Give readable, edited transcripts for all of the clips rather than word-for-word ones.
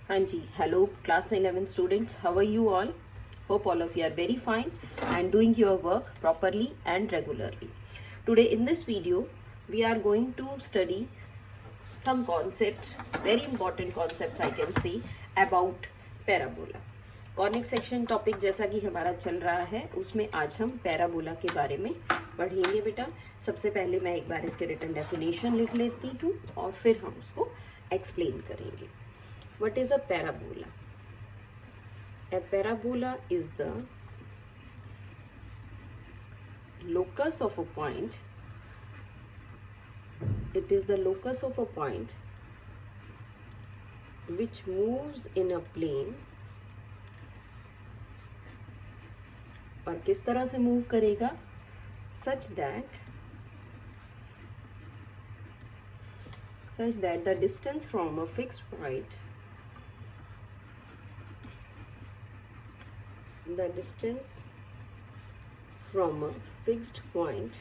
हाँ जी, hello class 11 students, how are you all? Hope all of you are very fine and doing your work properly and regularly. Today in this video, we are going to study some concepts, very important concepts I can say about parabola. Conic section topic जैसा कि हमारा चल रहा है उसमें आज हम parabola के बारे में पढ़ेंगे बेटा। सबसे पहले मैं एक बार इसके रिटन डेफिनेशन लिख लेती हूँ और फिर हम उसको एक्सप्लेन करेंगे। What is a parabola? A parabola is the locus of a point. It is the locus of a point which moves in a plane. और किस तरह से मूव करेगा? Such that the distance from a fixed point, the distance from a fixed point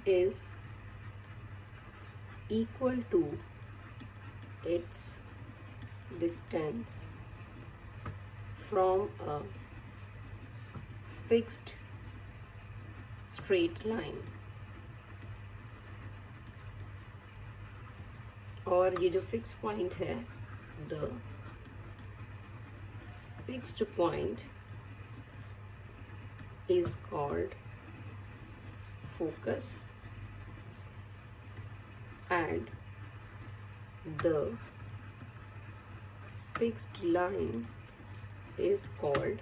is equal to its distance from a fixed straight line. और ये जो fix point है, the fixed point is called focus and the fixed line is called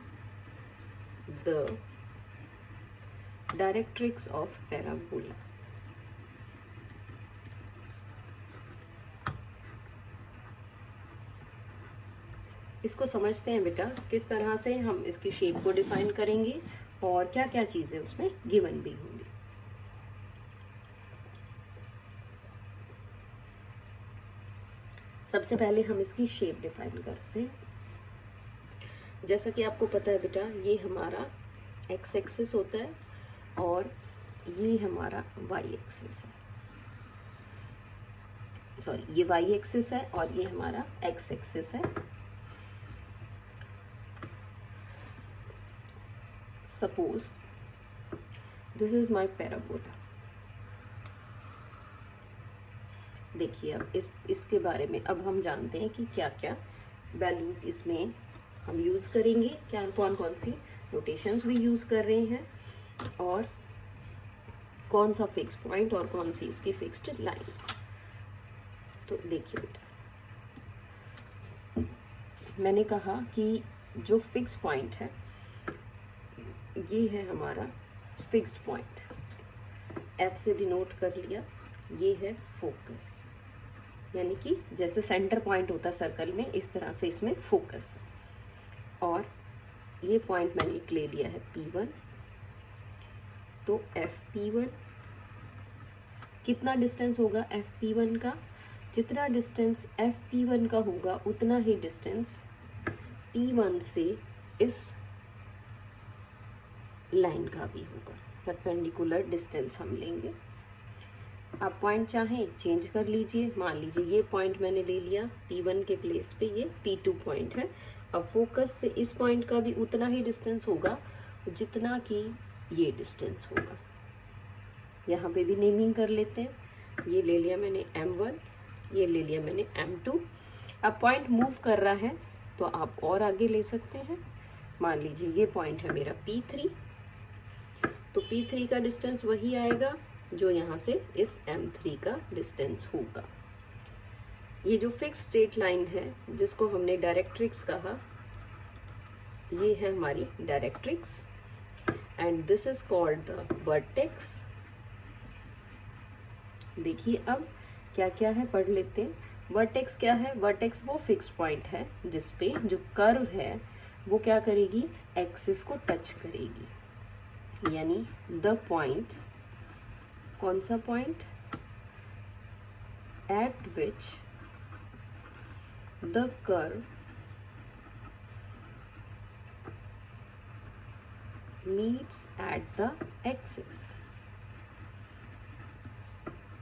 the directrix of parabola. इसको समझते हैं बेटा, किस तरह से हम इसकी शेप को डिफाइन करेंगे और क्या क्या चीजें उसमें गिवन भी होंगी। सबसे पहले हम इसकी शेप डिफाइन करते हैं। जैसा कि आपको पता है बेटा, ये हमारा एक्स एक्सिस होता है और ये हमारा वाई एक्सिस है। सॉरी, ये वाई एक्सिस है और ये हमारा एक्स एक्सिस है। Suppose this is my parabola. देखिए, अब इसके बारे में अब हम जानते हैं कि क्या क्या वैल्यूज इसमें हम यूज करेंगे, क्या कौन कौन सी नोटेशंस भी यूज कर रहे हैं और कौन सा फिक्स पॉइंट और कौन सी इसकी फिक्स्ड लाइन। तो देखिए बेटा, मैंने कहा कि जो फिक्स पॉइंट है ये है हमारा फिक्स्ड पॉइंट, एफ से डिनोट कर लिया। ये है फोकस, यानी कि जैसे सेंटर पॉइंट होता सर्कल में, इस तरह से इसमें फोकस। और ये पॉइंट मैंने एक ले लिया है P1। तो FP1 कितना डिस्टेंस होगा FP1 का? जितना डिस्टेंस FP1 का होगा उतना ही डिस्टेंस P1 से इस लाइन का भी होगा। परपेंडिकुलर डिस्टेंस हम लेंगे। आप पॉइंट चाहें चेंज कर लीजिए। मान लीजिए ये पॉइंट मैंने ले लिया P1 के प्लेस पे, ये P2 पॉइंट है। अब फोकस से इस पॉइंट का भी उतना ही डिस्टेंस होगा जितना कि ये डिस्टेंस होगा। यहाँ पे भी नेमिंग कर लेते हैं। ये ले लिया मैंने M1, ये ले लिया मैंने M2। अब पॉइंट मूव कर रहा है तो आप और आगे ले सकते हैं। मान लीजिए ये पॉइंट है मेरा P3, तो P3 का डिस्टेंस वही आएगा जो यहाँ से इस M3 का डिस्टेंस होगा। ये जो फिक्स स्ट्रेट लाइन है जिसको हमने डायरेक्ट्रिक्स कहा, ये है हमारी directrix and this is called the vertex. देखिए अब क्या क्या है पढ़ लेते हैं। वर्टेक्स क्या है? वर्टेक्स वो फिक्स पॉइंट है जिसपे जो कर्व है वो क्या करेगी, एक्सिस को टच करेगी। यानी द पॉइंट, कौन सा point? Eight which the curve meets at the axis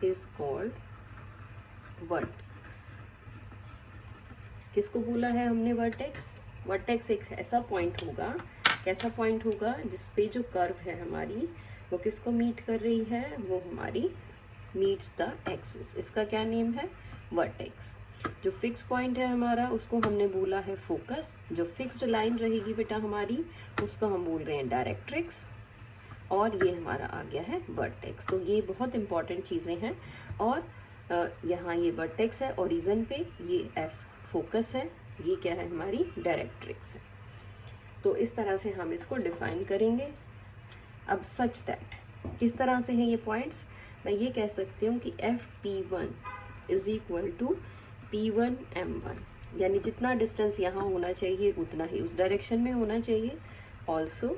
is called vertex. किसको बोला है हमने वर्टेक्स? वर्टेक्स एक ऐसा पॉइंट होगा, कैसा पॉइंट होगा जिस पे जो कर्व है हमारी वो किसको मीट कर रही है? वो हमारी मीट्स द एक्सिस। इसका क्या नेम है? वर्टेक्स। जो फिक्स पॉइंट है हमारा उसको हमने बोला है फोकस। जो फिक्स्ड लाइन रहेगी बेटा हमारी उसको हम बोल रहे हैं डायरेक्ट्रिक्स, और ये हमारा आ गया है वर्टेक्स। तो ये बहुत इंपॉर्टेंट चीज़ें हैं। और यहाँ ये वर्टेक्स है ओरिजिन पे, ये एफ फोकस है, ये क्या है हमारी डायरेक्ट्रिक्स है। तो इस तरह से हम इसको डिफाइन करेंगे। अब सच दैट किस तरह से हैं ये पॉइंट्स? मैं ये कह सकती हूँ कि F P one is equal to P1 M1, यानी जितना डिस्टेंस यहाँ होना चाहिए उतना ही उस डायरेक्शन में होना चाहिए। Also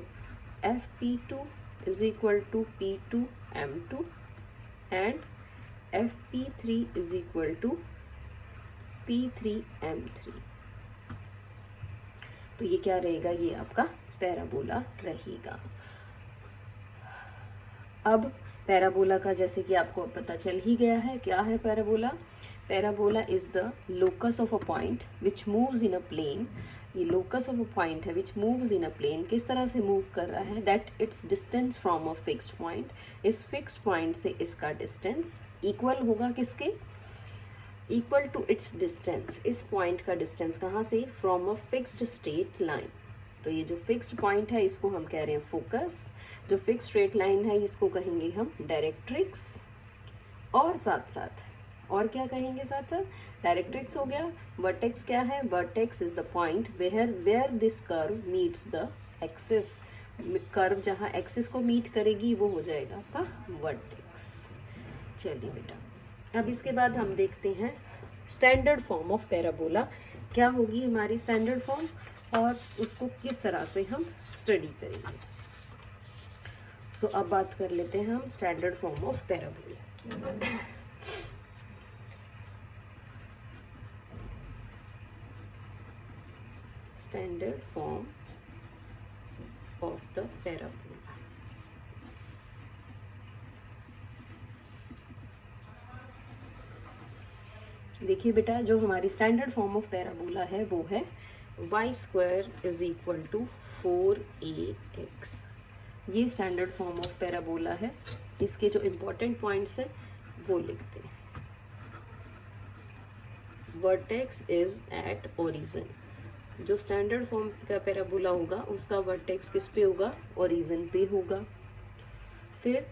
FP2 is equal to P2 M2 and FP3 is equal to P3 M3। तो ये क्या रहेगा? ये आपका पैराबोला रहेगा। अब पैराबोला का जैसे कि आपको पता चल ही गया है क्या है parabola. Parabola is the locus of a point which moves in a plane. ये लोकस ऑफ अ पॉइंट है which moves in a plane. किस तरह से मूव कर रहा है? That its distance from a fixed point. इस फिक्स्ड पॉइंट से इसका डिस्टेंस इक्वल होगा किसके? Equal to its distance. इस पॉइंट का डिस्टेंस कहाँ से? From a fixed straight line. तो ये जो फिक्स्ड पॉइंट है इसको हम कह रहे हैं फोकस। जो फिक्स्ड स्ट्रेट लाइन है इसको कहेंगे हम डायरेक्ट्रिक्स। और साथ साथ और क्या कहेंगे? साथ साथ डायरेक्ट्रिक्स हो गया। वर्टेक्स क्या है? Vertex is the point where this curve meets the axis. Curve जहाँ एक्सिस को मीट करेगी वो हो जाएगा आपका वर्टेक्स। चलिए बेटा, अब इसके बाद हम देखते हैं स्टैंडर्ड फॉर्म ऑफ पैराबोला। क्या होगी हमारी स्टैंडर्ड फॉर्म और उसको किस तरह से हम स्टडी करेंगे। सो अब बात कर लेते हैं हम standard form of parabola. Standard form of the parabola. देखिए बेटा, जो हमारी स्टैंडर्ड फॉर्म ऑफ पैराबोला है वो है y² is equal to 4ax। ये स्टैंडर्ड फॉर्म ऑफ पैराबोला है। इसके जो इम्पोर्टेंट पॉइंट्स हैं वो लिखते हैं। Vertex is at origin. जो स्टैंडर्ड फॉर्म का पैराबोला होगा उसका वर्टेक्स किस पे होगा? ओरिजिन पे होगा। फिर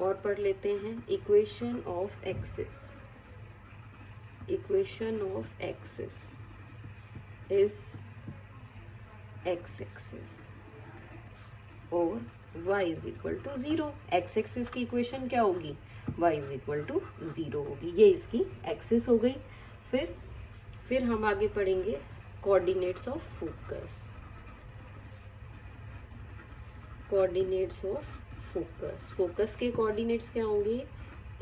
और पढ़ लेते हैं equation of axis. Equation of axis is X axis और y is equal to 0। X axis की इक्वेशन क्या होगी? y इज इक्वल टू 0 होगी। ये इसकी एक्सिस हो गई। फिर हम आगे पढ़ेंगे coordinates of focus. Coordinates of focus. Focus के कोऑर्डिनेट्स क्या होंगे?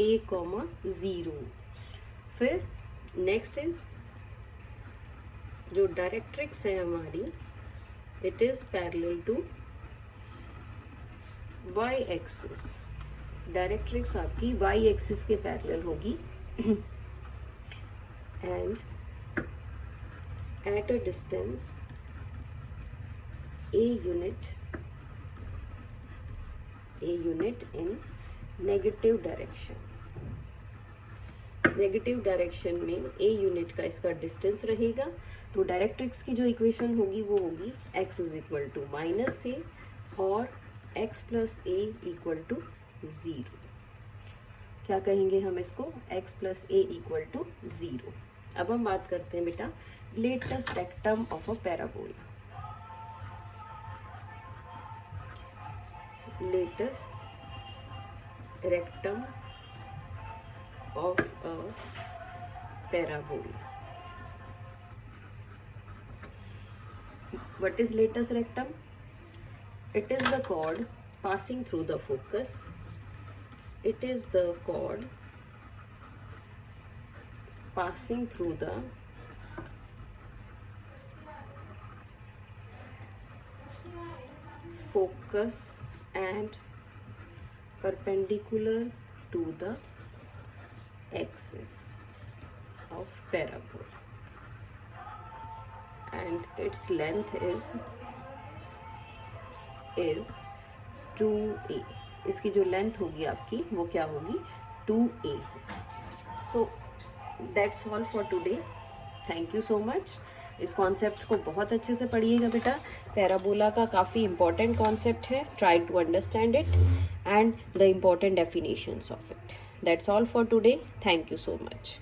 a,0। फिर नेक्स्ट इज जो डायरेक्ट्रिक्स है हमारी, it is parallel to y axis. Directrix आपकी y एक्सिस के पैरेलल होगी and at a distance a unit in negative direction। Negative direction में a यूनिट का इसका डिस्टेंस रहेगा। तो डायरेक्ट्रिक्स की जो इक्वेशन होगी वो होगी x is equal to -a और x plus a equal to 0। क्या कहेंगे हम इसको? x plus a equal to 0। अब हम बात करते हैं बेटा latus rectum of a parabola. Latus rectum of a parabola. What is latus rectum? It is the chord passing through the focus. It is the chord passing through the focus and perpendicular to the axis of parabola. and its length is 2a. इसकी जो length होगी आपकी वो क्या होगी 2a. So that's all for today. Thank you so much. इस concept को बहुत अच्छे से पढ़िएगा बेटा. पैराबोला का काफ़ी इंपॉर्टेंट कॉन्सेप्ट है. Try to understand it and the important definitions of it. That's all for today. Thank you so much.